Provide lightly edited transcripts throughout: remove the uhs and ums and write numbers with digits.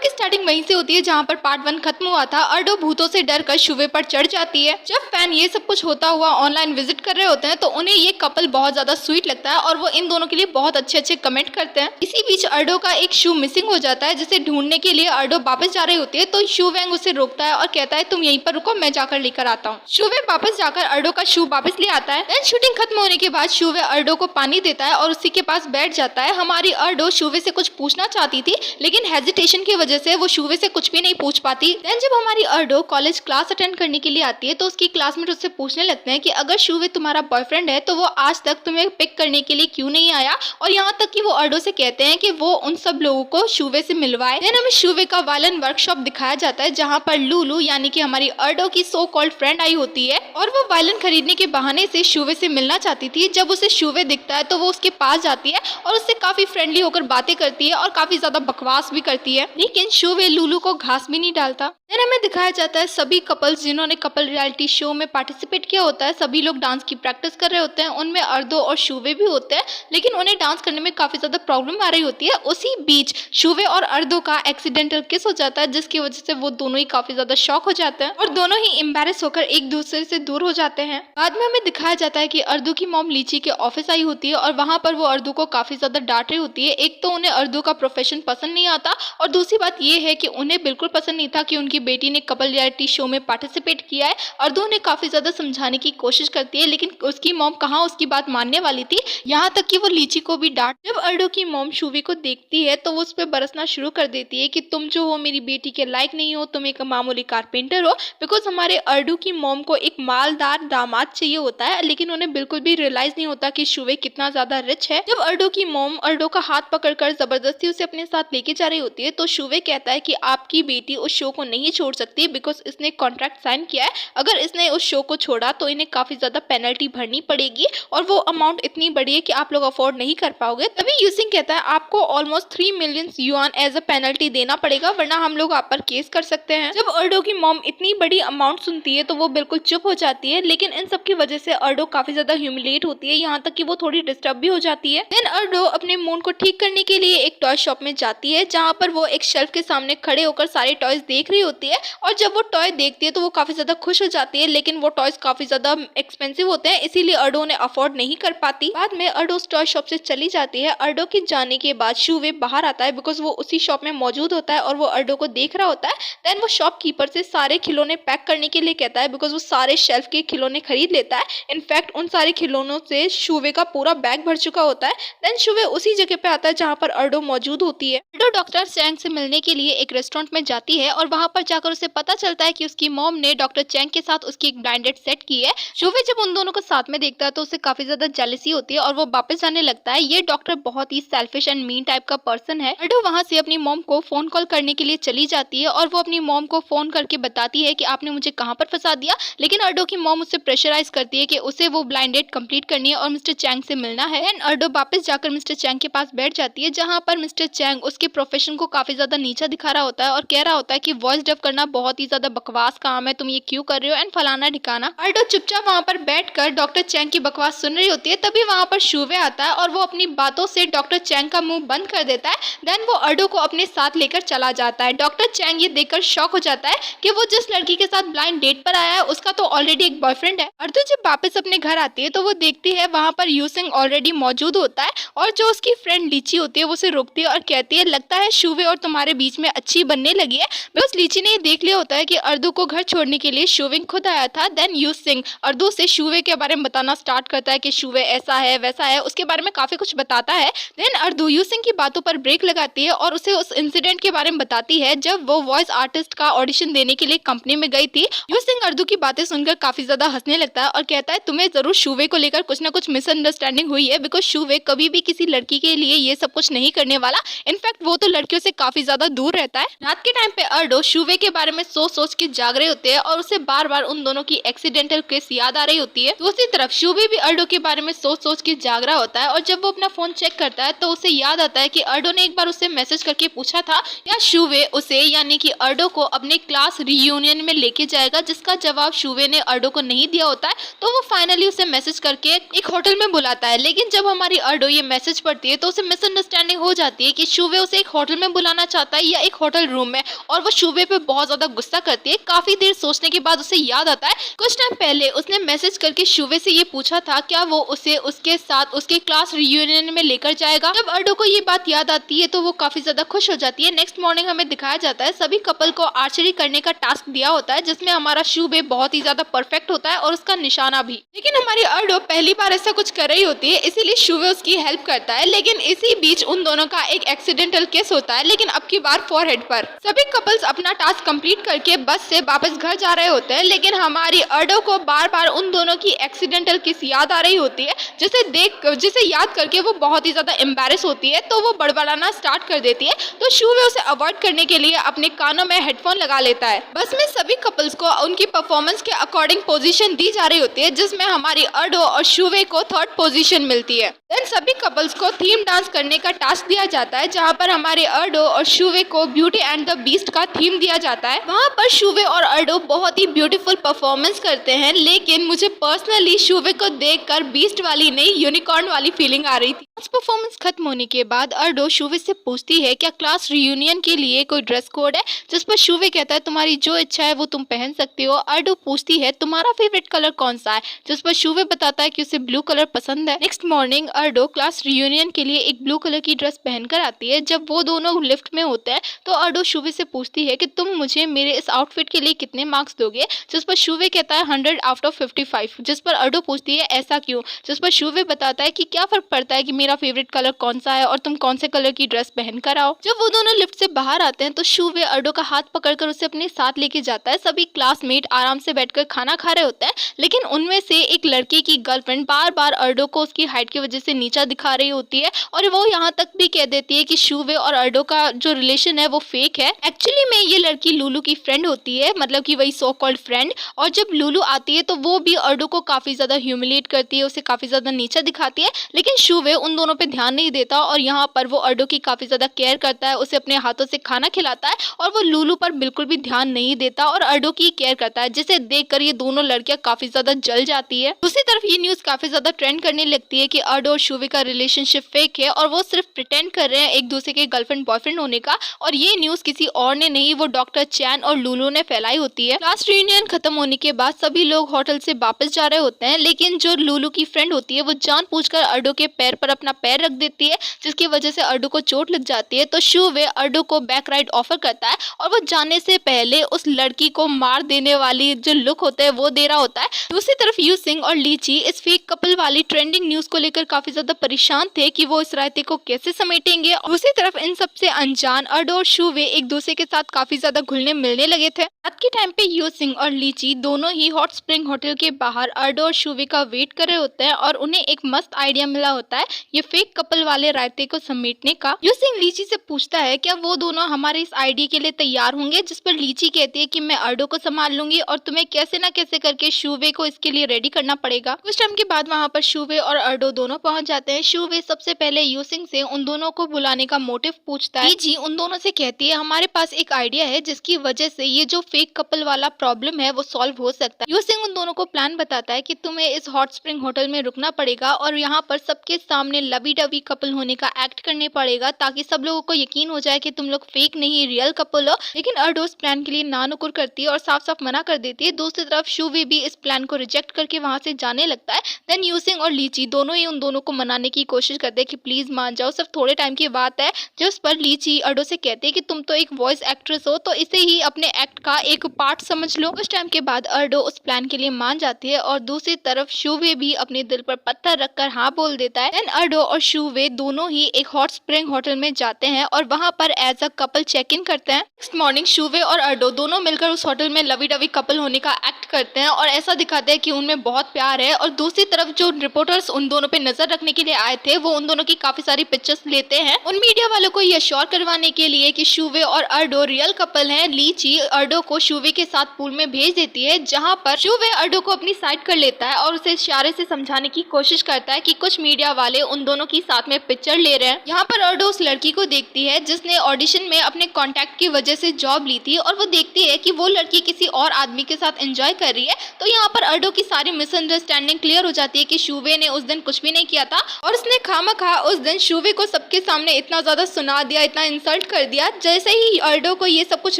की स्टार्टिंग वहीं से होती है जहाँ पर पार्ट 1 खत्म हुआ था। अर्डो भूतों से डर कर शुवे पर चढ़ जाती है। जब फैन ये सब कुछ होता हुआ ऑनलाइन विजिट कर रहे होते हैं तो उन्हें ये कपल बहुत ज्यादा स्वीट लगता है और वो इन दोनों के लिए बहुत अच्छे कमेंट करते हैं। इसी बीच अर्डो का एक शू मिसिंग हो जाता है जिसे ढूंढने के लिए अर्डो वापस जा रही होती है तो शू वेंग उसे रोकता है और कहता है तुम यहीं पर रुको, मैं जाकर लेकर आता हूँ। शुवे वापस जाकर अर्डो का शू वापस ले आता है। देन शूटिंग खत्म होने के बाद शुवे अर्डो को पानी देता है और उसी के पास बैठ जाता है। हमारी अर्डो शुवे से कुछ पूछना चाहती थी लेकिन हेजिटेशन की वजह से वो शुवे से कुछ भी नहीं पूछ पाती। देन जब हमारी अर्डो कॉलेज क्लास अटेंड करने के लिए आती है तो उसकी क्लासमेट उससे पूछने लगते हैं कि अगर शुवे तुम्हारा बॉयफ्रेंड है तो वो आज तक तुम्हें पिक करने के लिए क्यों नहीं आया, और यहाँ तक कि वो अर्डो से कहते हैं कि वो उन सब लोगों को शुवे से मिलवाए। देन हमें शुवे का वायलिन वर्कशॉप दिखाया जाता है जहाँ पर लूलू यानी कि हमारी अर्डो की सो कॉल्ड फ्रेंड आई होती है और वो वायलिन खरीदने के बहाने से शुवे से मिलना चाहती थी। जब उसे शुवे दिखता है तो वो उसके पास जाती है और उससे काफी फ्रेंडली होकर बातें करती है और काफी ज्यादा बकवास भी करती है, लेकिन शुवे लूलू को घास भी नहीं डालता। देन हमें दिखाया जाता है सभी कपल्स जिन्होंने कपल रियलिटी शो में पार्टिसिपेट किया होता है, सभी लोग डांस की प्रैक्टिस कर रहे होते हैं। उनमें अर्दो और शुवे भी होते हैं लेकिन उन्हें डांस करने में काफी ज्यादा प्रॉब्लम आ रही होती है। उसी बीच शुवे और अर्दो का एक्सीडेंटल किस हो जाता है जिसकी वजह से वो दोनों ही काफी ज्यादा शॉक हो जाते हैं और दोनों ही एम्बैरेस होकर एक दूसरे से दूर हो जाते हैं। बाद में हमें दिखाया जाता है कि अर्दो की मॉम लीची के ऑफिस आई होती है और वहां पर वो अर्दो को काफी ज्यादा डांट रही होती है। एक तो उन्हें अर्दो का प्रोफेशन पसंद नहीं आता और दूसरी बात ये है कि उन्हें बिल्कुल पसंद नहीं था कि उनकी बेटी ने कपल रियलिटी शो में पार्टिसिपेट किया है। अर्दो ने काफी ज्यादा समझाने की कोशिश करती है लेकिन उसकी मॉम कहाँ उसकी बात मानने वाली थी, यहाँ तक कि वो लीची को भी डांट। जब अर्दो की मॉम शुवी को देखती है तो वो उस पर बरसना शुरू कर देती है कि तुम जो हो मेरी बेटी के लायक नहीं हो, तुम एक मामूली कारपेंटर हो। बिकॉज हमारे अर्दो की मॉम को एक मालदार दामाद चाहिए होता है लेकिन उन्हें बिल्कुल भी रियलाइज नहीं होता कि शुवे कितना ज्यादा रिच है। जब अर्दो की मॉम अर्दो का हाथ पकड़कर जबरदस्ती उसे अपने साथ लेके जा रही होती है तो शुवे कहता है कि आपकी बेटी उस शो को नहीं छोड़ सकती बिकॉज इसने कॉन्ट्रैक्ट साइन किया है। अगर इसने उस शो को छोड़ा तो इन्हें काफी ज्यादा पेनल्टी भरनी पड़ेगी और वो अमाउंट इतनी बड़ी है कि आप लोग अफोर्ड नहीं कर पाओगे। तभी यूसिंग कहता है आपको almost 3 million yuan as a penalty देना पड़ेगा वरना हम लोग आप पर केस कर सकते हैं। जब अर्डो की मॉम इतनी बड़ी अमाउंट सुनती है तो वो बिल्कुल चुप हो जाती है लेकिन इन सब की वजह से अर्डो काफी ज्यादा ह्यूमिलेट होती है, यहाँ तक कि वो थोड़ी डिस्टर्ब भी हो जाती है। देन अर्डो अपने मूड को ठीक करने के लिए एक टॉय शॉप में जाती है जहाँ पर वो एक शेल्फ के सामने खड़े होकर सारे टॉयज देख रही होती है और जब वो टॉय देखती है तो वो काफी ज्यादा खुश हो जाती है लेकिन वो टॉयज काफी ज्यादा एक्सपेंसिव होते हैं इसीलिए अर्डो उन्हें अफोर्ड नहीं कर पाती। बाद में अर्डो उस टॉय शॉप से चली जाती है। अर्डो के जाने के बाद शुवे बाहर आता है बिकॉज वो उसी शॉप में मौजूद होता है और वो अर्डो को देख रहा होता है। देन वो शॉपकीपर से सारे खिलौने पैक करने के लिए कहता है बिकॉज वो सारे शेल्फ के खिलौने खरीद लेता है। इनफैक्ट उन सारे खिलौनों से शुवे का पूरा बैग भर चुका होता है। देन शुवे उसी जगह पे आता है जहाँ पर अर्डो मौजूद होती है। अर्डो डॉक्टर चैंग से मिलने के लिए एक रेस्टोरेंट में जाती है और वहाँ पर जाकर उसे पता चलता है कि उसकी मॉम ने डॉक्टर चैंग के साथ उसकी एक ब्लाइंड डेट सेट की है। शुवे जब उन दोनों को साथ में देखता है तो उसे काफी ज्यादा जेलसी होती है और वो वापस जाने लगता है। ये डॉक्टर बहुत ही सेल्फिश एंड मीन टाइप का पर्सन है। अर्डो वहाँ से अपनी मॉम को फोन कॉल करने के लिए चली जाती है और वो अपनी मॉम को फोन करके बताती है कि आपने मुझे कहाँ पर फंसा दिया, लेकिन अर्डो की मॉम उससे प्रेशराइज करती है कि उसे वो ब्लाइंड डेट कंप्लीट करनी है और मिस्टर चैंग से मिलना है। एंड अर्डो वापस जाकर मिस्टर चैंग के पास बैठ जाती है जहाँ पर मिस्टर चैंग उसके प्रोफेशन को काफी ज्यादा नीचा दिखा रहा होता है और कह रहा होता है कि वॉइस डब करना बहुत ही ज्यादा बकवास काम है, तुम ये क्यों कर रहे हो एंड फलाना ठिकाना। अर्डो चुपचाप वहाँ पर बैठकर डॉक्टर चैंग की बकवास सुन रही होती है। तभी वहाँ पर शुवे आता है और वो अपनी बातों से डॉक्टर चैंग का मुंह बंद कर देता है। देन वो अर्डो को अपने साथ लेकर चला जाता है। डॉक्टर चैंग ये देखकर शॉक हो जाता है कि वो जिस लड़की के साथ ब्लाइंड डेट पर आया है उसका तो ऑलरेडी एक बॉयफ्रेंड है। अर्डो जब वापस अपने घर आती है तो वो देखती है वहाँ पर यूसिंग ऑलरेडी मौजूद होता है और जो उसकी फ्रेंड लीची होती है वो उसे रोकती है और कहती है लगता है शुवे और तुम्हारे बीच में अच्छी बनने लगी है। बिकॉज लीची ने देख लिया होता है कि अर्दो को घर छोड़ने के लिए शुविंग खुद आया था। देन यूसिंग अर्दो से शुवे के बारे में बताना स्टार्ट करता है कि शुवे ऐसा है वैसा है, उसके बारे में काफी कुछ बताता है। देन अर्दो यूसिंग की बातों पर ब्रेक लगाती है और उसे उस इंसिडेंट के बारे में बताती है जब वो वॉइस आर्टिस्ट का ऑडिशन देने के लिए कंपनी में गई थी। यूसिंग अर्दो की बातें सुनकर काफी ज्यादा हंसने लगता है और कहता है तुम्हें जरूर शुवे को लेकर कुछ ना कुछ मिसअंडरस्टैंडिंग हुई है बिकॉज शुवे कभी भी किसी लड़की के लिए ये सब कुछ नहीं करने वाला। इनफैक्ट वो तो लड़कियों से काफी ज्यादा दूर रहता है। रात के टाइम पे अर्डो शुवे के बारे में सोच सोच के जाग रहे होते हैं और उसे बार बार उन दोनों की एक्सीडेंटल केस याद आ रही होती है। दूसरी तरफ शुवे भी अर्डो के बारे में सोच सोच के जाग रहा होता है और जब वो अपना फोन चेक करता है तो उसे याद आता है कि अर्डो ने एक बार उसे मैसेज करके पूछा था या शुवे उसे यानी कि अर्डो को अपने क्लास रियूनियन में लेके जाएगा, जिसका जवाब शुवे ने अर्डो को नहीं दिया होता है। तो वो फाइनली उसे मैसेज करके एक होटल में बुलाता है। लेकिन जब हमारी अर्डो ये मैसेज पढ़ती है तो उसे मिसअंडरस्टैंडिंग हो जाती है कि शुवे उसे एक होटल में बुलाना चाहता आता है या एक होटल रूम में, और वो शुवे पे बहुत ज्यादा गुस्सा करती है। काफी देर सोचने के बाद उसे याद आता है कुछ टाइम पहले उसने मैसेज करके शुवे से ये पूछा था क्या वो उसे उसके साथ उसके क्लास रियूनियन में लेकर जाएगा। जब अर्डो को ये बात याद आती है तो वो काफी ज्यादा खुश हो जाती है। नेक्स्ट मॉर्निंग हमें दिखाया जाता है सभी कपल को आर्चरी करने का टास्क दिया होता है, जिसमें हमारा शुवे बहुत ही ज्यादा परफेक्ट होता है और उसका निशाना भी। लेकिन हमारी अर्डो पहली बार ऐसा कुछ कर रही होती है, इसीलिए शुवे उसकी हेल्प करता है। लेकिन इसी बीच उन दोनों का एक एक्सीडेंटल केस होता है, लेकिन अब की बार फॉरहेड पर। सभी कपल्स अपना टास्क कंप्लीट करके बस से वापस घर जा रहे होते हैं, लेकिन हमारी अर्डो को बार बार उन दोनों की एक्सीडेंटल केस याद आ रही होती है, जिसे याद करके वो बहुत ही ज्यादा एम्बैरेस होती है। तो वो बड़बड़ाना स्टार्ट कर देती है। तो शुवे उसे अवॉइड करने के लिए अपने कानों में हेडफोन लगा लेता है। बस में सभी कपल्स को उनकी परफॉर्मेंस के अकॉर्डिंग पोजीशन दी जा रही होती है, जिसमें हमारी अर्डो और शुवे को थर्ड पोजीशन मिलती है। देन सभी कपल्स को थीम डांस करने का टास्क दिया जाता है, जहां पर हमारे अर्डो और शुवे को ब्यूटी एंड द बीस्ट का थीम दिया जाता है। वहां पर शुवे और अर्डो बहुत ही ब्यूटीफुल परफॉर्मेंस करते हैं, लेकिन मुझे पर्सनली शुवे को देखकर बीस्ट वाली नहीं यूनिकॉर्न वाली फीलिंग आ रही थी। परफॉर्मेंस खत्म होने के बाद अर्डो शुवे से पूछती है क्या क्लास रियूनियन के लिए कोई ड्रेस कोड है, जिस पर शुवे कहता है तुम्हारी जो इच्छा है वो तुम पहन सकती हो। अर्डो पूछती है तुम्हारा फेवरेट कलर कौन सा है, जिस पर शुवे बताता है कि उसे ब्लू कलर पसंद है। नेक्स्ट मॉर्निंग अर्डो क्लास रियूनियन के लिए एक ब्लू कलर की ड्रेस पहनकर आती है। जब वो दोनों लिफ्ट में होते हैं तो अर्डो शुवे से पूछती है कि तुम मुझे मेरे इस आउटफिट के लिए कितने मार्क्स दोगे, जिस पर शुवे कहता है 100 आउट ऑफ 55। जिस पर अर्डो पूछती है ऐसा क्यों, जिस पर शुवे बताता है कि क्या फर्क पड़ता है कि मेरा फेवरेट कलर कौन सा है और तुम कौन से कलर की ड्रेस पहन कर आओ। जब वो दोनों लिफ्ट से बाहर आते हैं तो शुवे अर्डो का हाथ पकड़कर उसे अपने साथ लेके जाता है। सभी क्लासमेट आराम से बैठकर खाना खा रहे होते हैं, लेकिन उनमें से एक लड़के की गर्लफ्रेंड बार बार अर्डो को उसकी हाइट की वजह से नीचा दिखा रही होती है, और वो यहाँ तक भी कह देती है कि शुवे और अर्डो का जो रिलेशन है वो फेक है। एक्चुअली में ये लड़की लुलू की फ्रेंड होती है, मतलब कि वही सो कॉल्ड फ्रेंड। और जब लुलू आती है तो वो भी अर्डो को काफी ज्यादा ह्यूमिलेट करती है, उसे काफी ज्यादा नीचा दिखाती है, लेकिन शुवे उन दोनों पे ध्यान नहीं देता और यहाँ पर वो अर्डो की काफी ज्यादा केयर करता है, उसे अपने हाथों से खाना खिलाता है, और वो लुलू पर बिल्कुल भी ध्यान नहीं देता और अर्डो की केयर करता है, जिसे देखकर ये दोनों लड़कियां काफी ज्यादा जल जाती है। दूसरी तरफ ये न्यूज काफी ज्यादा ट्रेंड करने लगती है कि अर्डो और शुवे का रिलेशनशिप फेक है और वो सिर्फ प्रिटेंड कर रहे हैं एक दूसरे के गर्लफ्रेंड बॉयफ्रेंड होने का, और ये न्यूज किसी और ने नहीं, वो डॉक्टर चैन और लुलू ने फैलाई होती है। क्लास रियूनियन खत्म होने के बाद सभी लोग होटल से वापस जा रहे होते हैं, लेकिन जो लुलू की फ्रेंड होती है वो जानबूझकर अर्डो के पैर पर अपना पैर रख देती है, जिसकी वजह से अर्डो को चोट लग जाती है। तो शुवे अर्डो को बैक राइड ऑफर करता है और वो जाने से पहले उस लड़की को मार देने वाली जो लुक होता है वो दे रहा होता है। दूसरी तरफ यू सिंह और लीची इस फेक कपल वाली ट्रेंडिंग न्यूज को लेकर काफी ज्यादा परेशान थे कि वो इस रायते को कैसे समेटेंगे। दूसरी तरफ इन सबसे अनजान अर्डो और शुवे एक दूसरे के साथ काफी ज्यादा घुलने मिलने लगे थे। रात के टाइम पे यू सिंह और लीची दोनों ही हॉट स्प्रिंग होटल के बाहर अर्डो और शुवे का वेट कर रहे होते हैं और उन्हें एक मस्त आइडिया मिला होता है ये फेक कपल वाले रायते को समेटने का। यू सिंह लीची से पूछता है क्या वो दोनों हमारे इस आइडिया के लिए तैयार होंगे, जिस पर लीची कहती है कि मैं अर्डो को संभाल लूंगी और तुम्हें कैसे ना कैसे करके शुवे को इसके लिए रेडी करना पड़ेगा। कुछ टाइम के बाद वहाँ पर शुवे और अर्डो दोनों पहुंच जाते हैं। शुवे सबसे पहले यू सिंह से उन दोनों को बुलाने का मोटिव पूछता है। लीची उन दोनों से कहती है हमारे पास एक आइडिया है जिसकी वजह से ये जो फेक कपल वाला प्रॉब्लम है वो सॉल्व हो सकता है। यू सिंह उन दोनों को प्लान बताता है कि तुम्हें इस हॉट स्प्रिंग होटल में रुकना पड़ेगा और यहाँ पर सबके सामने लवी डवी कपल होने का एक्ट करने पड़ेगा, ताकि सब लोगों को यकीन हो जाए कि तुम लोग फेक नहीं रियल कपल हो। लेकिन अर्डो इस प्लान के लिए नानुकुर करती है और साफ साफ मना कर देती है। दूसरी तरफ शुवे भी इस प्लान को रिजेक्ट करके वहाँ से जाने लगता है। देन यू सिंह और लीची दोनों ही उन दोनों को मनाने की कोशिश करते हैं कि प्लीज मान जाओ, सिर्फ थोड़े टाइम की बात है। जिस पर लीची अर्डो से कहती है कि तुम तो एक वॉइस एक्ट्रेस हो, तो इसे ही अपने एक्ट का एक पार्ट समझ लो। कुछ टाइम के बाद अर्डो उस प्लान के लिए मान जाती है और दूसरी तरफ शुवे भी अपने दिल पर पत्थर रखकर हाँ बोल देता है। देन अर्डो और शुवे दोनों ही एक हॉट स्प्रिंग होटल में जाते हैं और वहाँ पर as a couple check in करते हैं। नेक्स्ट मॉर्निंग शुवे और अर्डो दोनों मिलकर उस होटल में लवी डवी कपल होने का एक्ट करते हैं और ऐसा दिखाते हैं कि उनमें बहुत प्यार है। और दूसरी तरफ जो रिपोर्टर्स उन दोनों पे नजर रखने के लिए आए थे वो उन दोनों की काफी सारी पिक्चर्स लेते हैं। उन मीडिया वालों को ये श्योर करवाने के लिए कि शुवे और अर्डो रियल कपल हैं, लीची अर्डो को शुवे के साथ पूल में भेज देती है, जहाँ पर शुवे अर्डो को अपनी साइड कर लेता है और उसे इशारे से समझाने की कोशिश करता है कि कुछ मीडिया वाले उन इन दोनों की साथ में पिक्चर ले रहे हैं। यहाँ पर अर्डो उस लड़की को देखती है जिसने ऑडिशन में अपने कॉन्टैक्ट की वजह से जॉब ली थी और वो देखती है कि वो लड़की किसी और आदमी के साथ एंजॉय कर रही है। तो यहाँ पर अर्डो की सारी मिसअंडरस्टैंडिंग क्लियर हो जाती है कि शुवे ने उस दिन कुछ भी नहीं किया था और उसने खामखा उस दिन शुवे को सबके सामने इतना ज्यादा सुना दिया, इतना इंसल्ट कर दिया। जैसे ही अर्डो को ये सब कुछ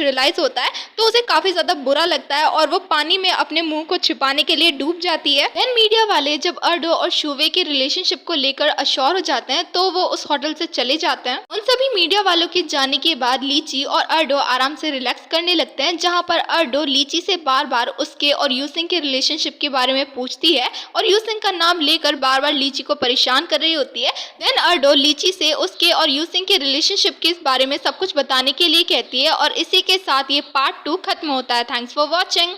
रियलाइज होता है तो उसे काफी ज्यादा बुरा लगता है और वो पानी में अपने मुंह को छिपाने के लिए डूब जाती है। देन मीडिया वाले जब अर्डो और शुवे के रिलेशनशिप को लेकर अश्योर हो जाते हैं तो वो उस होटल से चले जाते हैं। उन सभी मीडिया वालों के जाने के बाद लीची और अर्डो आराम से रिलैक्स करने लगते हैं, जहां पर अर्डो लीची से बार बार उसके और यूसिंग के रिलेशनशिप के बारे में पूछती है और यूसिंग का नाम लेकर बार बार लीची को परेशान कर रही होती है। देन अर्डो लीची से उसके और यूसिंग के रिलेशनशिप के बारे में सब कुछ बताने के लिए कहती है और इसी के साथ ये पार्ट 2 खत्म होता है। Thanks for watching.